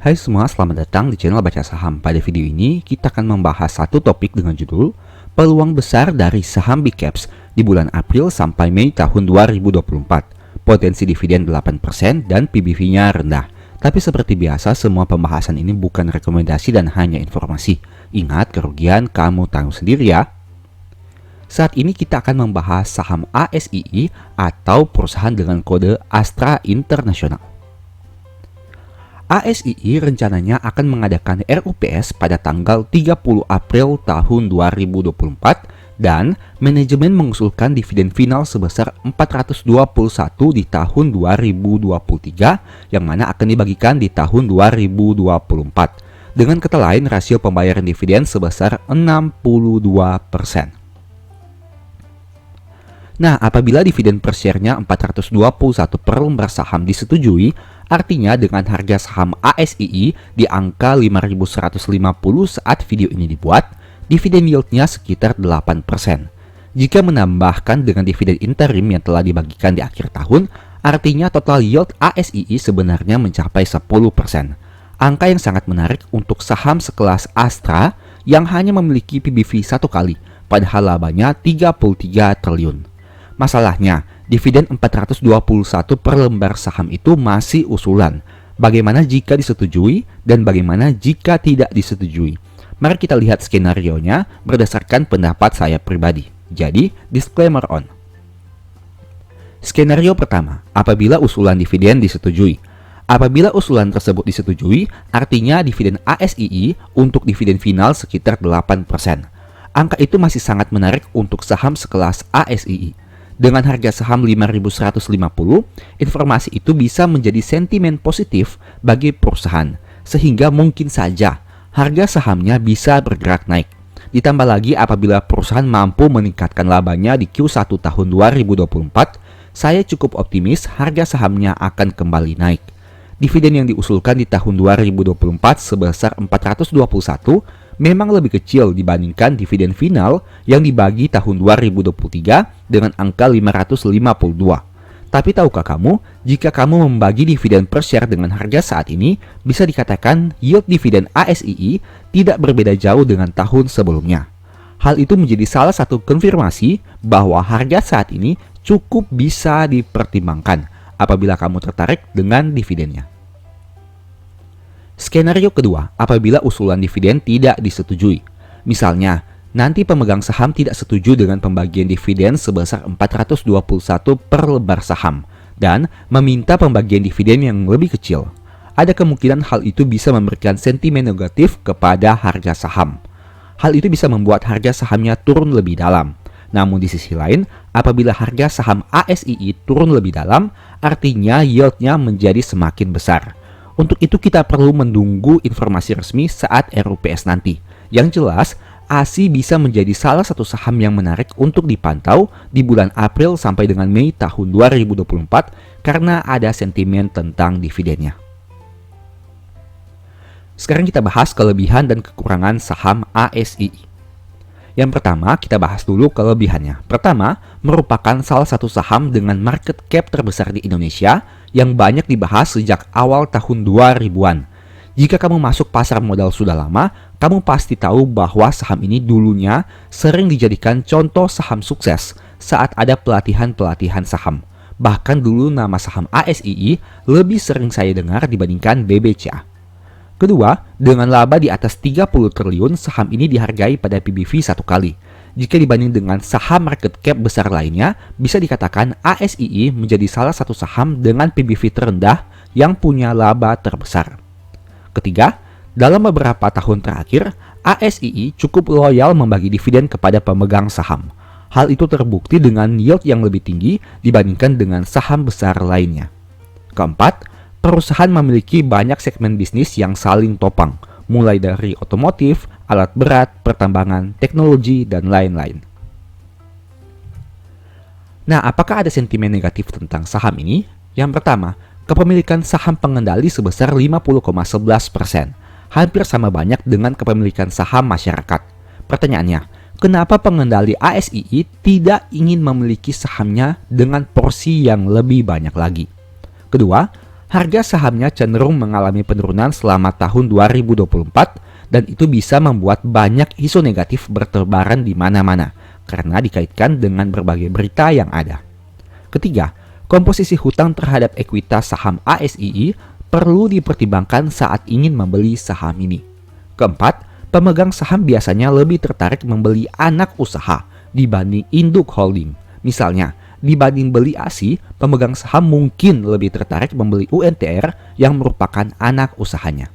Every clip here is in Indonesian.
Hai semua, selamat datang di channel Baca Saham. Pada video ini, kita akan membahas satu topik dengan judul Peluang besar dari saham Big Caps di bulan April sampai Mei tahun 2024. Potensi dividen 8% dan PBV-nya rendah. Tapi seperti biasa, semua pembahasan ini bukan rekomendasi dan hanya informasi. Ingat, kerugian kamu tanggung sendiri ya. Saat ini kita akan membahas saham ASII atau perusahaan dengan kode Astra International. ASII rencananya akan mengadakan RUPS pada tanggal 30 April tahun 2024 dan manajemen mengusulkan dividen final sebesar 421 di tahun 2023 yang mana akan dibagikan di tahun 2024. Dengan kata lain, rasio pembayaran dividen sebesar 62%. Nah, apabila dividen per share-nya 421 per lembar saham disetujui, artinya dengan harga saham ASII di angka 5.150 saat video ini dibuat, dividen yield-nya sekitar 8%. Jika menambahkan dengan dividen interim yang telah dibagikan di akhir tahun, artinya total yield ASII sebenarnya mencapai 10%. Angka yang sangat menarik untuk saham sekelas Astra yang hanya memiliki PBV satu kali, padahal labanya 33 triliun. Masalahnya, dividen 421 per lembar saham itu masih usulan. Bagaimana jika disetujui dan bagaimana jika tidak disetujui? Mari kita lihat skenario-nya berdasarkan pendapat saya pribadi. Jadi, disclaimer on. Skenario pertama, apabila usulan dividen disetujui. Apabila usulan tersebut disetujui, artinya dividen ASII untuk dividen final sekitar 8%. Angka itu masih sangat menarik untuk saham sekelas ASII. Dengan harga saham 5.150, informasi itu bisa menjadi sentimen positif bagi perusahaan, sehingga mungkin saja harga sahamnya bisa bergerak naik. Ditambah lagi apabila perusahaan mampu meningkatkan labanya di Q1 tahun 2024, saya cukup optimis harga sahamnya akan kembali naik. Dividen yang diusulkan di tahun 2024 sebesar 421 memang lebih kecil dibandingkan dividen final yang dibagi tahun 2023 dengan angka 552. Tapi tahukah kamu, jika kamu membagi dividen per share dengan harga saat ini, bisa dikatakan yield dividen ASII tidak berbeda jauh dengan tahun sebelumnya. Hal itu menjadi salah satu konfirmasi bahwa harga saat ini cukup bisa dipertimbangkan apabila kamu tertarik dengan dividennya. Skenario kedua, apabila usulan dividen tidak disetujui. Misalnya, nanti pemegang saham tidak setuju dengan pembagian dividen sebesar 421 per lembar saham dan meminta pembagian dividen yang lebih kecil. Ada kemungkinan hal itu bisa memberikan sentimen negatif kepada harga saham. Hal itu bisa membuat harga sahamnya turun lebih dalam. Namun di sisi lain, apabila harga saham ASII turun lebih dalam, artinya yield-nya menjadi semakin besar. Untuk itu kita perlu menunggu informasi resmi saat RUPS nanti. Yang jelas, ASI bisa menjadi salah satu saham yang menarik untuk dipantau di bulan April sampai dengan Mei tahun 2024 karena ada sentimen tentang dividennya. Sekarang kita bahas kelebihan dan kekurangan saham ASII. Yang pertama, kita bahas dulu kelebihannya. Pertama, merupakan salah satu saham dengan market cap terbesar di Indonesia yang banyak dibahas sejak awal tahun 2000-an. Jika kamu masuk pasar modal sudah lama, kamu pasti tahu bahwa saham ini dulunya sering dijadikan contoh saham sukses saat ada pelatihan-pelatihan saham. Bahkan dulu nama saham ASII lebih sering saya dengar dibandingkan BBCA. Kedua, dengan laba di atas 30 triliun, saham ini dihargai pada PBV satu kali. Jika dibanding dengan saham market cap besar lainnya, bisa dikatakan ASII menjadi salah satu saham dengan PBV terendah yang punya laba terbesar. Ketiga, dalam beberapa tahun terakhir, ASII cukup loyal membagi dividen kepada pemegang saham. Hal itu terbukti dengan yield yang lebih tinggi dibandingkan dengan saham besar lainnya. Keempat, perusahaan memiliki banyak segmen bisnis yang saling topang, mulai dari otomotif, alat berat, pertambangan, teknologi, dan lain-lain. Nah, apakah ada sentimen negatif tentang saham ini? Yang pertama, kepemilikan saham pengendali sebesar 50,11%, hampir sama banyak dengan kepemilikan saham masyarakat. Pertanyaannya, kenapa pengendali ASII tidak ingin memiliki sahamnya dengan porsi yang lebih banyak lagi? Kedua, harga sahamnya cenderung mengalami penurunan selama tahun 2024 dan itu bisa membuat banyak isu negatif bertebaran di mana-mana karena dikaitkan dengan berbagai berita yang ada. Ketiga, komposisi hutang terhadap ekuitas saham ASII perlu dipertimbangkan saat ingin membeli saham ini. Keempat, pemegang saham biasanya lebih tertarik membeli anak usaha dibanding induk holding. Misalnya, dibanding beli ASI, pemegang saham mungkin lebih tertarik membeli UNTR yang merupakan anak usahanya.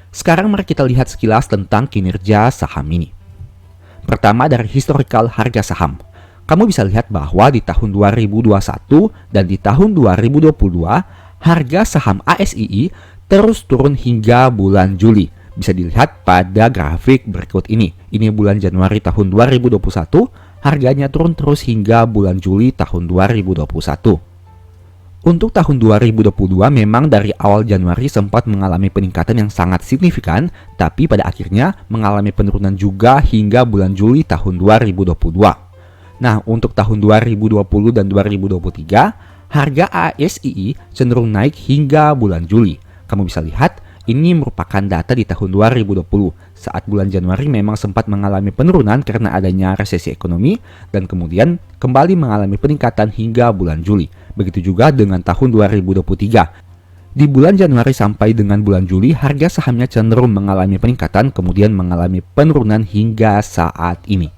Sekarang mari kita lihat sekilas tentang kinerja saham ini. Pertama, dari historical harga saham. Kamu bisa lihat bahwa di tahun 2021 dan di tahun 2022, harga saham ASII terus turun hingga bulan Juli. Bisa dilihat pada grafik berikut ini. Ini bulan Januari tahun 2021, harganya turun terus hingga bulan Juli tahun 2021. Untuk tahun 2022 memang dari awal Januari sempat mengalami peningkatan yang sangat signifikan, tapi pada akhirnya mengalami penurunan juga hingga bulan Juli tahun 2022. Nah, untuk tahun 2020 dan 2023, harga ASII cenderung naik hingga bulan Juli. Kamu bisa lihat, ini merupakan data di tahun 2020. Saat bulan Januari memang sempat mengalami penurunan karena adanya resesi ekonomi dan kemudian kembali mengalami peningkatan hingga bulan Juli. Begitu juga dengan tahun 2023. Di bulan Januari sampai dengan bulan Juli, harga sahamnya cenderung mengalami peningkatan kemudian mengalami penurunan hingga saat ini.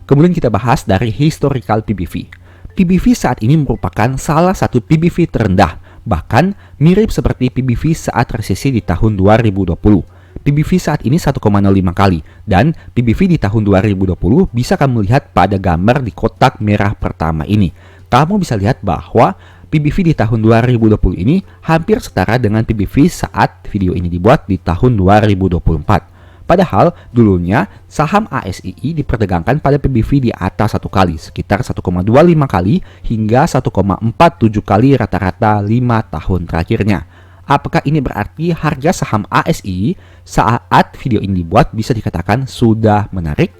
Kemudian kita bahas dari historical PBV. PBV saat ini merupakan salah satu PBV terendah, bahkan mirip seperti PBV saat resesi di tahun 2020. PBV saat ini 1,05 kali dan PBV di tahun 2020 bisa kamu lihat pada gambar di kotak merah pertama ini. Kamu bisa lihat bahwa PBV di tahun 2020 ini hampir setara dengan PBV saat video ini dibuat di tahun 2024. Padahal dulunya saham ASII diperdagangkan pada PBV di atas 1 kali, sekitar 1,25 kali hingga 1,47 kali rata-rata 5 tahun terakhirnya. Apakah ini berarti harga saham ASII saat video ini dibuat bisa dikatakan sudah menarik?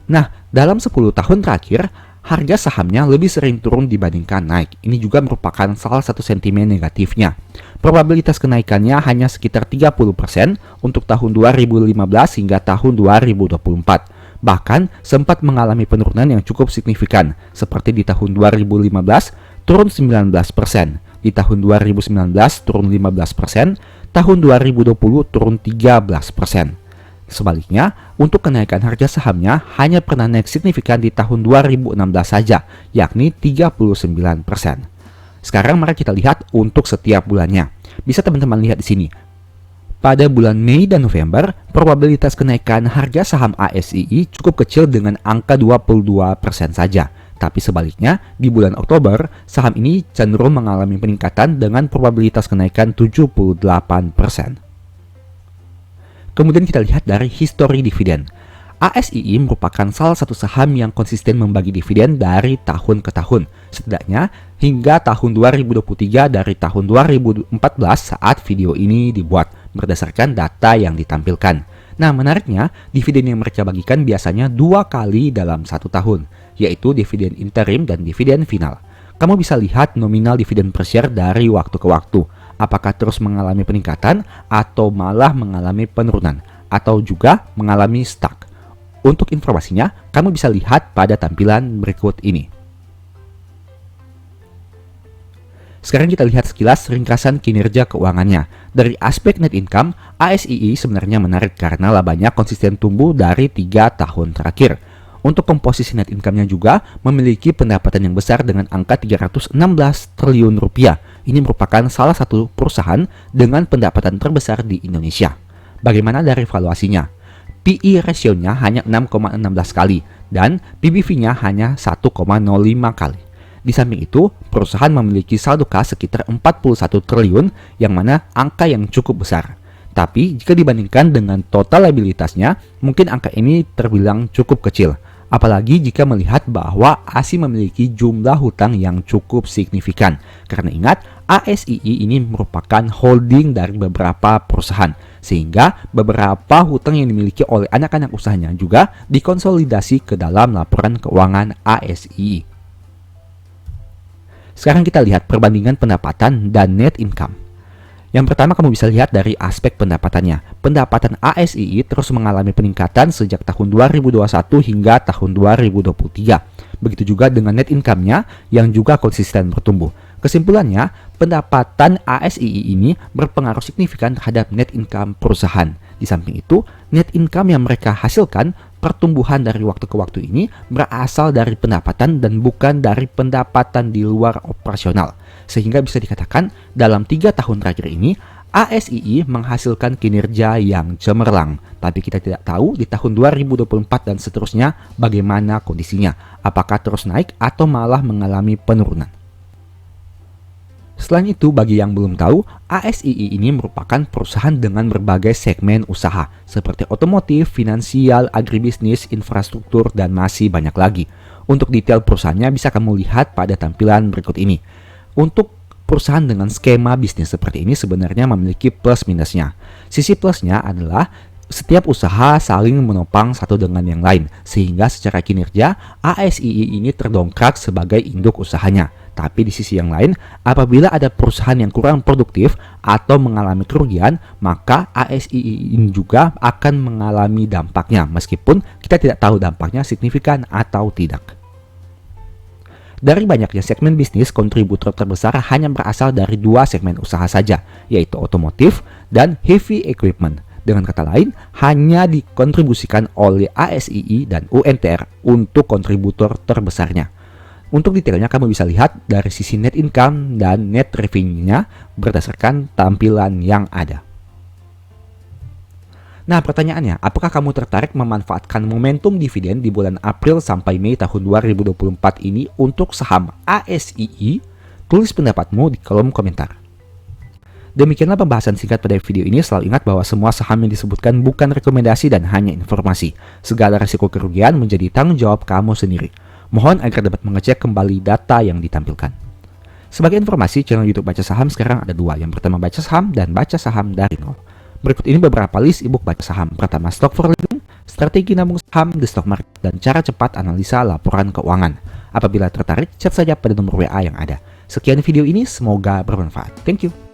Nah, dalam 10 tahun terakhir, harga sahamnya lebih sering turun dibandingkan naik. Ini juga merupakan salah satu sentimen negatifnya. Probabilitas kenaikannya hanya sekitar 30% untuk tahun 2015 hingga tahun 2024. Bahkan sempat mengalami penurunan yang cukup signifikan, seperti di tahun 2015 turun 19%, di tahun 2019 turun 15%, tahun 2020 turun 13%. Sebaliknya, untuk kenaikan harga sahamnya hanya pernah naik signifikan di tahun 2016 saja, yakni 39%. Sekarang mari kita lihat untuk setiap bulannya. Bisa teman-teman lihat di sini. Pada bulan Mei dan November, probabilitas kenaikan harga saham ASII cukup kecil dengan angka 22% saja. Tapi sebaliknya, di bulan Oktober, saham ini cenderung mengalami peningkatan dengan probabilitas kenaikan 78%. Kemudian kita lihat dari histori dividen. ASII merupakan salah satu saham yang konsisten membagi dividen dari tahun ke tahun, setidaknya hingga tahun 2023 dari tahun 2014 saat video ini dibuat, berdasarkan data yang ditampilkan. Nah, menariknya, dividen yang mereka bagikan biasanya 2 kali dalam 1 tahun, yaitu dividen interim dan dividen final. Kamu bisa lihat nominal dividen per share dari waktu ke waktu. Apakah terus mengalami peningkatan atau malah mengalami penurunan atau juga mengalami stuck. Untuk informasinya, kamu bisa lihat pada tampilan berikut ini. Sekarang kita lihat sekilas ringkasan kinerja keuangannya. Dari aspek net income, ASII sebenarnya menarik karena labanya konsisten tumbuh dari 3 tahun terakhir. Untuk komposisi net income-nya juga memiliki pendapatan yang besar dengan angka 316 triliun rupiah. Ini merupakan salah satu perusahaan dengan pendapatan terbesar di Indonesia. Bagaimana dari valuasinya? PE ratio-nya hanya 6,16 kali dan PBV-nya hanya 1,05 kali. Di samping itu, perusahaan memiliki saldo kas sekitar 41 triliun yang mana angka yang cukup besar. Tapi jika dibandingkan dengan total liabilitasnya, mungkin angka ini terbilang cukup kecil. Apalagi jika melihat bahwa ASI memiliki jumlah hutang yang cukup signifikan. Karena ingat, ASII ini merupakan holding dari beberapa perusahaan. Sehingga beberapa hutang yang dimiliki oleh anak-anak usahanya juga dikonsolidasi ke dalam laporan keuangan ASII. Sekarang kita lihat perbandingan pendapatan dan net income. Yang pertama kamu bisa lihat dari aspek pendapatannya. Pendapatan ASII terus mengalami peningkatan sejak tahun 2021 hingga tahun 2023. Begitu juga dengan net income-nya yang juga konsisten bertumbuh. Kesimpulannya, pendapatan ASII ini berpengaruh signifikan terhadap net income perusahaan. Di samping itu, net income yang mereka hasilkan, pertumbuhan dari waktu ke waktu ini berasal dari pendapatan dan bukan dari pendapatan di luar operasional. Sehingga bisa dikatakan dalam 3 tahun terakhir ini ASII menghasilkan kinerja yang cemerlang. Tapi kita tidak tahu di tahun 2024 dan seterusnya bagaimana kondisinya. Apakah terus naik atau malah mengalami penurunan. Selain itu, bagi yang belum tahu, ASII ini merupakan perusahaan dengan berbagai segmen usaha seperti otomotif, finansial, agribisnis, infrastruktur, dan masih banyak lagi. Untuk detail perusahaannya bisa kamu lihat pada tampilan berikut ini. Untuk perusahaan dengan skema bisnis seperti ini sebenarnya memiliki plus minusnya. Sisi plusnya adalah setiap usaha saling menopang satu dengan yang lain, sehingga secara kinerja ASII ini terdongkrak sebagai induk usahanya. Tapi di sisi yang lain, apabila ada perusahaan yang kurang produktif atau mengalami kerugian, maka ASII ini juga akan mengalami dampaknya, meskipun kita tidak tahu dampaknya signifikan atau tidak. Dari banyaknya segmen bisnis, kontributor terbesar hanya berasal dari 2 segmen usaha saja, yaitu otomotif dan heavy equipment. Dengan kata lain, hanya dikontribusikan oleh ASII dan UNTR untuk kontributor terbesarnya. Untuk detailnya kamu bisa lihat dari sisi net income dan net revenue-nya berdasarkan tampilan yang ada. Nah, pertanyaannya, apakah kamu tertarik memanfaatkan momentum dividen di bulan April sampai Mei tahun 2024 ini untuk saham ASII? Tulis pendapatmu di kolom komentar. Demikianlah pembahasan singkat pada video ini. Selalu ingat bahwa semua saham yang disebutkan bukan rekomendasi dan hanya informasi. Segala risiko kerugian menjadi tanggung jawab kamu sendiri. Mohon agar dapat mengecek kembali data yang ditampilkan. Sebagai informasi, channel YouTube Baca Saham sekarang ada 2. Yang pertama Baca Saham dan Baca Saham dari Nol. Berikut ini beberapa list ebook baca saham. Pertama, Stock for Living, strategi nabung saham, the stock market, dan cara cepat analisa laporan keuangan. Apabila tertarik, chat saja pada nomor WA yang ada. Sekian video ini, semoga bermanfaat. Thank you.